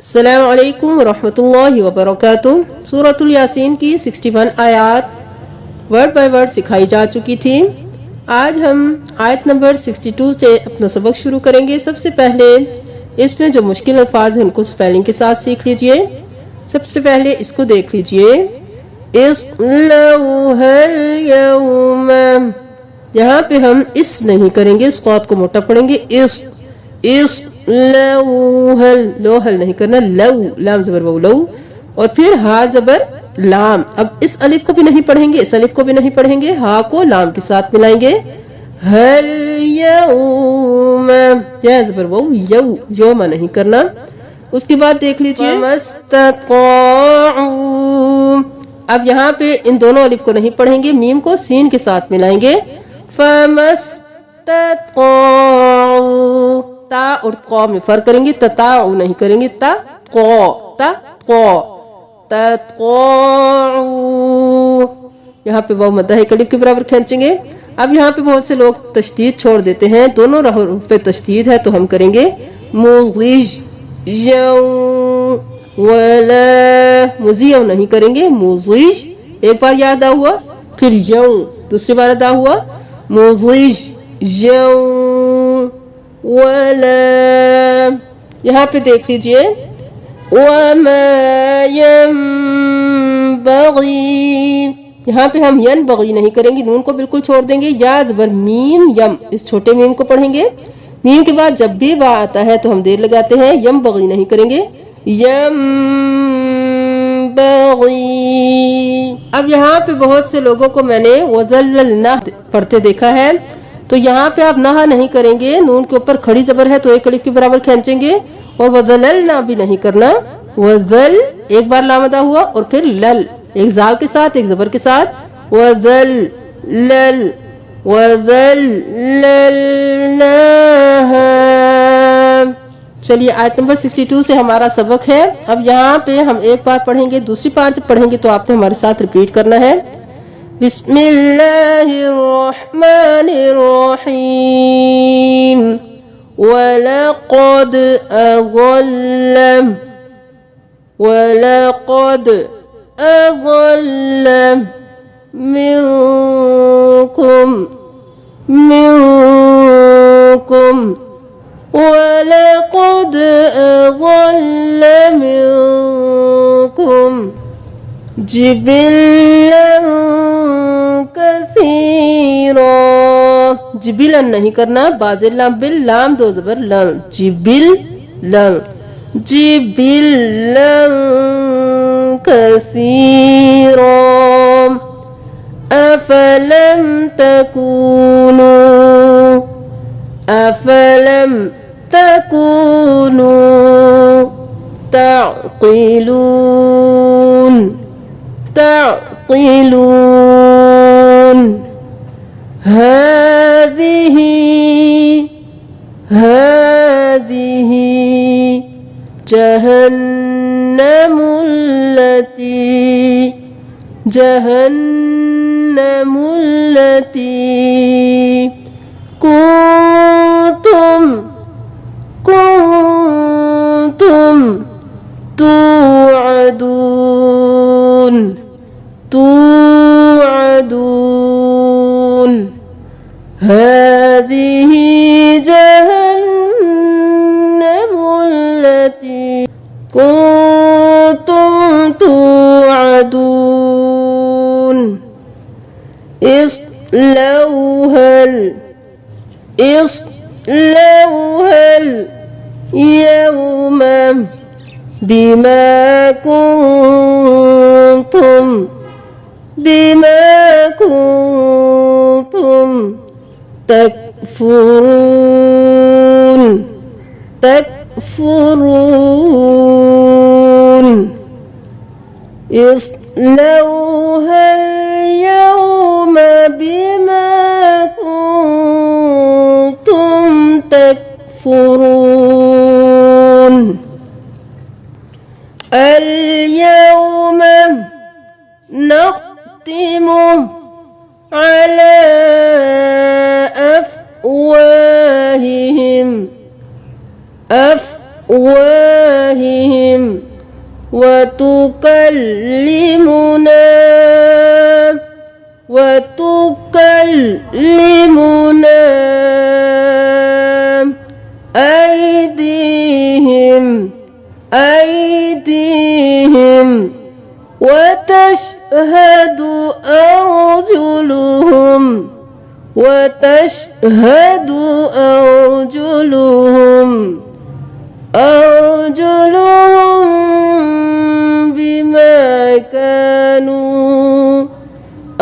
अस्सलामु अलैकुम रहमतुल्लाहि व बरकातुहू। सूरतुल यासीन की 61 आयत वर्ड बाय वर्ड सिखाई जा चुकी थी। आज हम आयत नंबर 62 से अपना सबक शुरू करेंगे। सबसे पहले इसमें जो मुश्किल अल्फाज हैं उनको स्पेलिंग के साथ सीख लीजिए। सबसे पहले इसको देख लीजिए। इस्लौहल यौम, यहाँ पे हम इस नहीं करेंगे, इस कौत को मोटा पढ़ेंगे। इस लौहल, लोहल नहीं करना, लऊ, लाम जबर वो लऊ, और फिर हा जबर लाम। अब इस अलिफ को भी नहीं पढ़ेंगे, इस अलिफ को भी नहीं पढ़ेंगे, हा को लाम के साथ मिलाएंगे। हल यौम, या जबर वो यऊ, यौम नहीं करना। उसके बाद देख लीजिए मस्तताउ। अब यहाँ पे इन दोनों अलिफ को नहीं पढ़ेंगे, मीम को सीन के साथ मिलाएंगे। फमस्तताउ, ता और क़ौ में फर्क करेंगे, तताउ नहीं करेंगे, ता क़ौ, ता क़ौ, ततक़ौ। यहाँ पे वाव मद्दा है कलिफ के बराबर खींचेंगे। अब यहाँ पे बहुत से लोग तशदीद छोड़ देते हैं, दोनों हरूफ पे तशदीद है, तो हम करेंगे मुज़िज यौ वला, मुज़ियौ नहीं करेंगे, मुज़िज। एक बार याद आ हुआ, फिर यौ दूसरी बार अदा हुआ, मुज़िज यौ वला। यहाँ पे देख लीजिए वमा यंबगी, यहाँ पे हम यनबगी नहीं करेंगे, नून को बिल्कुल छोड़ देंगे। या जबर मीम यम, इस छोटे मीम को पढ़ेंगे। मीम के बाद जब भी बा आता है तो हम देर लगाते हैं, यंबगी नहीं करेंगे, यंबगी। अब यहाँ पे बहुत से लोगों को मैंने वज़ल्लना पढ़ते देखा है, तो यहाँ पे आप नहा नहीं करेंगे, नून के ऊपर खड़ी जबर है तो एक अलिफ के बराबर खींचेंगे, और वज़ललना भी नहीं करना। वज़ल एक बार लामदा हुआ, और फिर लल एक जाल के साथ, एक जबर के साथ, वज़ल लल वज़ल्ललनाहा। चलिए आयत नंबर 62 से हमारा सबक है। अब यहाँ पे हम एक बार पढ़ेंगे, दूसरी बार जब पढ़ेंगे तो आपने हमारे साथ रिपीट करना है। बिस्मिल्लाहिर्रहमानिर्रहीम वलक़द अज़ल्ल मिनकुम वलक़द अज़ल्ल मिनकुम जिबिल्लन कसीरा। जिबिलन नहीं करना, बाजिल लाम बिल, लाम दो जबर लम, जिबिल लम, जिबिल्लन कसीरा। अफलम तकूनु ताक़िलून हाज़िही जहन्नमुल्लती कुंतुम तुअदून हाज़िही जहन्नमुल्लती कुंतुम तुअदून। इस्लौहल यौम बिमा कुंतुम तकफुरून। इस्लौहल यौम बिमा कुंतुम तकफुरून। अल यौम नख्तिमु अला अफ़वाहिहिम وتكلمنا وتكلمنا أيديهم وتشهد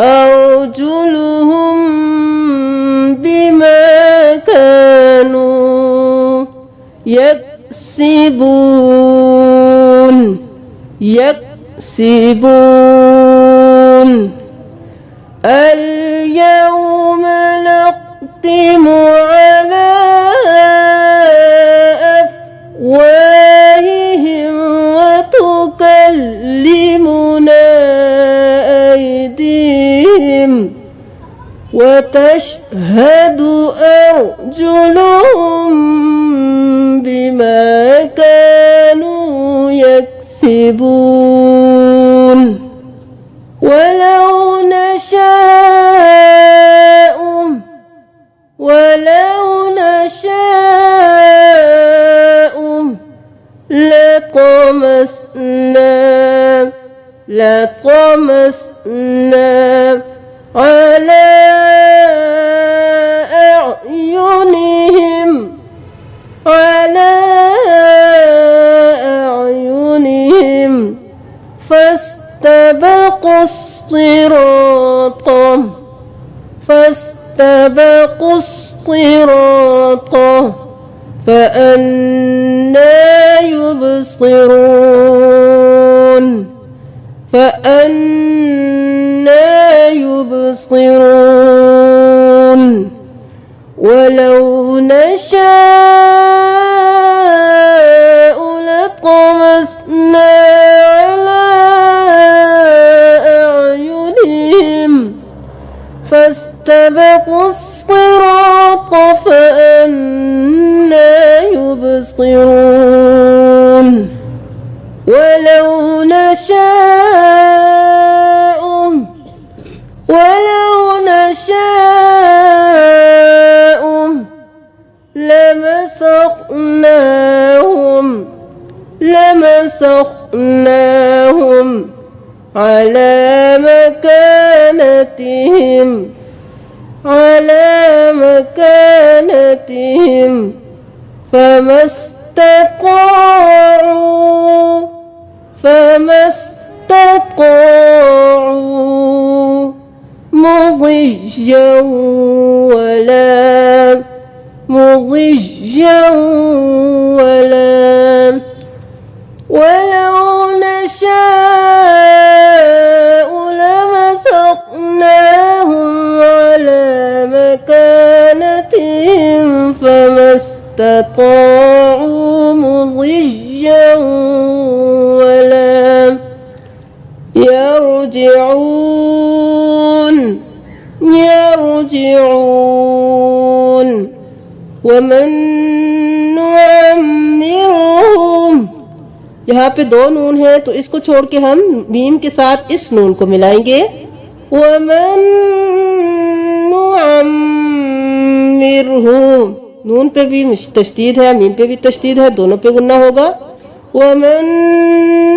أرجلهم بما كانوا يكسبون اليوم نختم على أفواههم وتكلمنا أيديهم وتشهد أرجلهم بما كانوا يكسبون ولو نشاء لطمسنا على أعينهم فاستبقوا الصراط فأنى يبصرون ولو نشاء لطمسنا على أعينهم فاستبقوا الصراط فأنى يبصرون ولو نشاء لمسخناهم على مكانتهم فما استطاعوا مضجا ولا ولو نشاء لمسخناهم على مكانتهم فما استطاعوا مضجا ولا يرجعون ومن نعمرهم यहाँ पे दो नून है तो इसको छोड़ के हम मीम के साथ इस नून को मिलाएंगे वमन नुअम्मिरहु नून पे भी तशदीद है मीम पे भी तशदीद है दोनों पे गुन्ना होगा वमन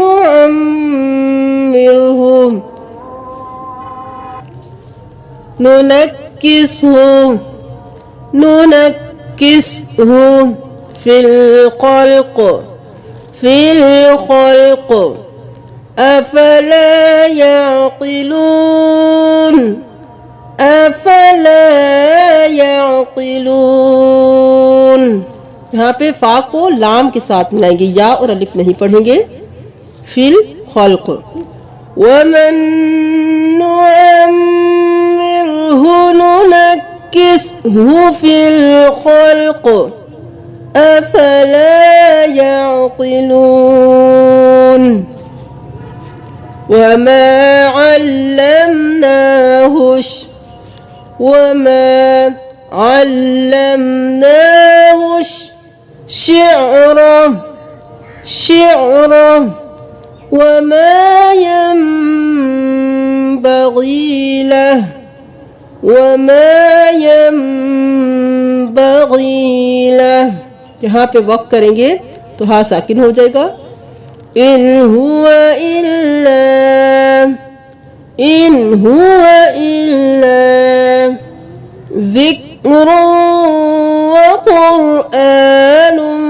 नुअम्मिरहु नुनक्किसहु फिल खल्क अफला याक़िलून यहाँ पे फा को लाम के साथ मिलाएंगे या और अलिफ नहीं पढ़ेंगे फिल खल्क वमन नुअम्मिरहु नुनक्किसहु फिल खल्क أفلا يعقلون وما علمناه الشعر وما ينبغي له وما ينبغي له। यहाँ पे वक्त करेंगे तो हाँ साकिन हो जाएगा। इन हुआ इल्ला ज़िक्रुन व क़ुरआनुम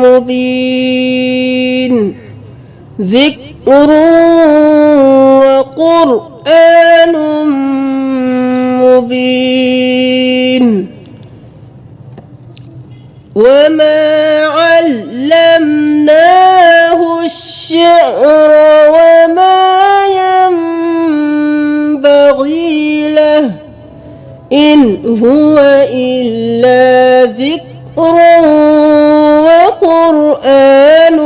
मुबीन। ज़िक्रुन व क़ुरआनुम मुबीन। وما علمناه الشعر وما ينبغي له إن هو إلا ذكر وقرآن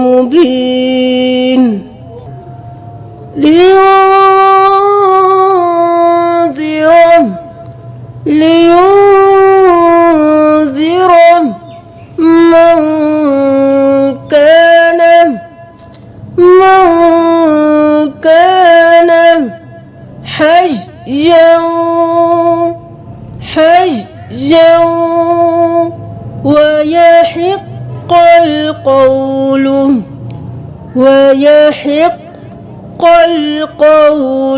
مبين لينذر من كان حيا ويحق القول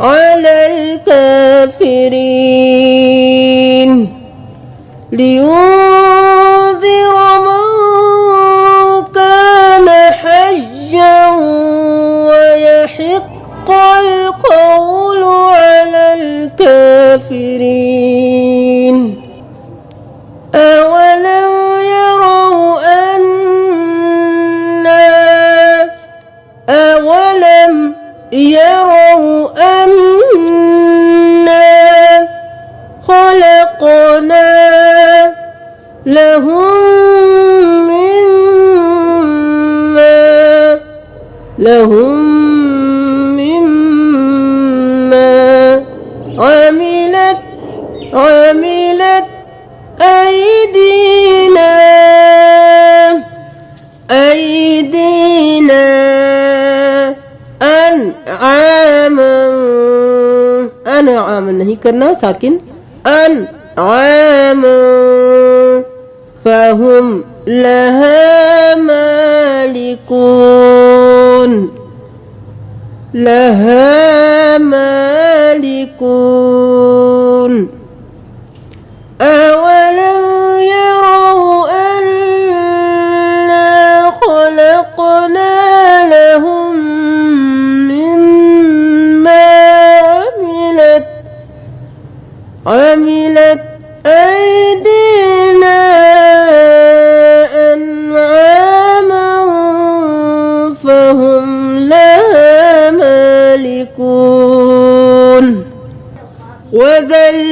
على الكافرين لينذر من كان حيا ويحق القول على الكافرين أولم يروا أنا خلقنا لهم مما عملت أيدينا أنعاما नहीं करना साकिन أنعاما فهم لها مالكون أولم يروا أنا خلقنا لهم مما عملت أيدينا أنعاما فهم لها مالكون وذللناها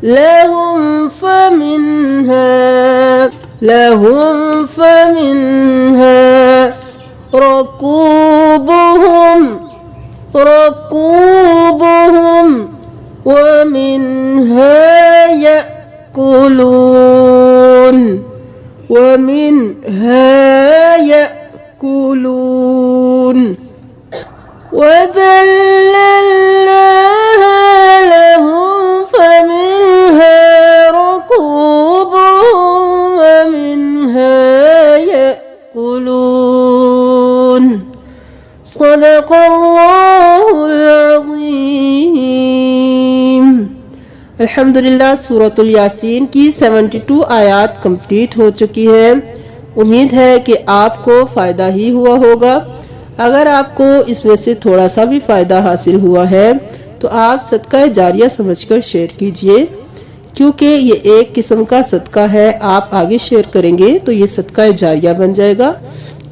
لهم فمنها ركوبهم ومنها يأكلون وذللناها لهم فمنها ركوبهم ومنها يأكلون صدق الله العظيم। अल्हम्दुलिल्लाह सूरतुल यासीन की 72 आयत कंप्लीट हो चुकी है। उम्मीद है कि आपको फ़ायदा ही हुआ होगा। अगर आपको इसमें से थोड़ा सा भी फ़ायदा हासिल हुआ है तो आप सदका जारिया समझकर शेयर कीजिए, क्योंकि ये एक किस्म का सदका है। आप आगे शेयर करेंगे तो ये सदका जारिया बन जाएगा,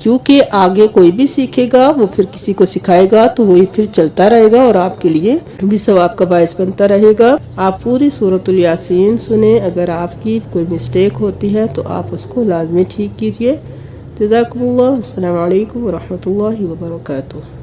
क्योंकि आगे कोई भी सीखेगा वो फिर किसी को सिखाएगा तो वो फिर चलता रहेगा और आपके लिए भी सवाब का बायस बनता रहेगा। आप पूरी सूरतुल यासीन सुने। अगर आपकी कोई मिस्टेक होती है तो आप उसको लाजमी ठीक कीजिए। जज़ाकुमुल्लाह। अस्सलामु अलैकुम व रहमतुल्लाहि व बरकातुहू।